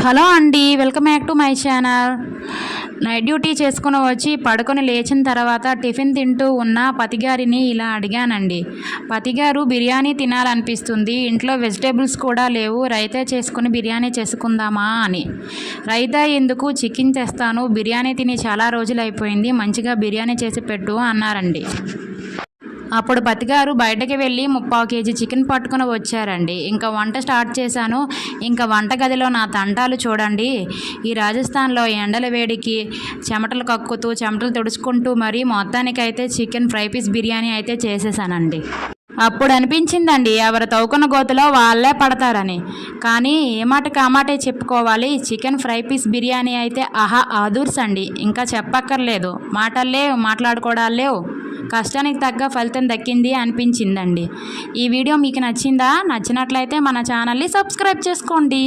Hello అండి, welcome back to my channel. Night duty చేసుకుని వచ్చి పడుకొని లేచిన తర్వాత టిఫిన్ తింటూ ఉన్న పతిగారిని ఇలా అడిగానండి. పతిగారు, బిర్యానీ తినాలనిపిస్తుంది, ఇంట్లో వెజిటేబుల్స్ కూడా లేవు, రైతా చేసుకుని బిర్యానీ చేసుకుందామా అని. రైతా ఎందుకు, చికెన్ తెస్తాను, బిర్యానీ తిని చాలా రోజులు అయిపోయింది, మంచిగా బిర్యానీ చేసి పెట్టు అన్నారండి. అప్పుడు పతిగారు బయటకు వెళ్ళి 3/4 కేజీ చికెన్ పట్టుకుని వచ్చారండి. ఇంకా వంట స్టార్ట్ చేశాను. ఇంకా వంటగదిలో నా తంటాలు చూడండి. ఈ రాజస్థాన్లో ఎండల వేడికి చెమటలు కక్కుతూ చెమటలు తుడుచుకుంటూ మరీ మొత్తానికైతే చికెన్ ఫ్రై పీస్ బిర్యానీ అయితే చేసేసానండి. అప్పుడు అనిపించిందండి, ఎవరు తవ్వుకున్న గోతులో వాళ్ళే పడతారని. కానీ ఏ మాట కామాటే చెప్పుకోవాలి, చికెన్ ఫ్రై పీస్ బిర్యానీ అయితే ఆహా ఆదూర్స్ అండి. ఇంకా చెప్పక్కర్లేదు, మాటల్లేవు, మాట్లాడుకోవడాలు లేవు, కష్టానికి తగ్గ ఫలితం దక్కింది అనిపించిందండి. ఈ వీడియో మీకు నచ్చిందా? నచ్చినట్లయితే మన ఛానల్ని సబ్స్క్రైబ్ చేసుకోండి.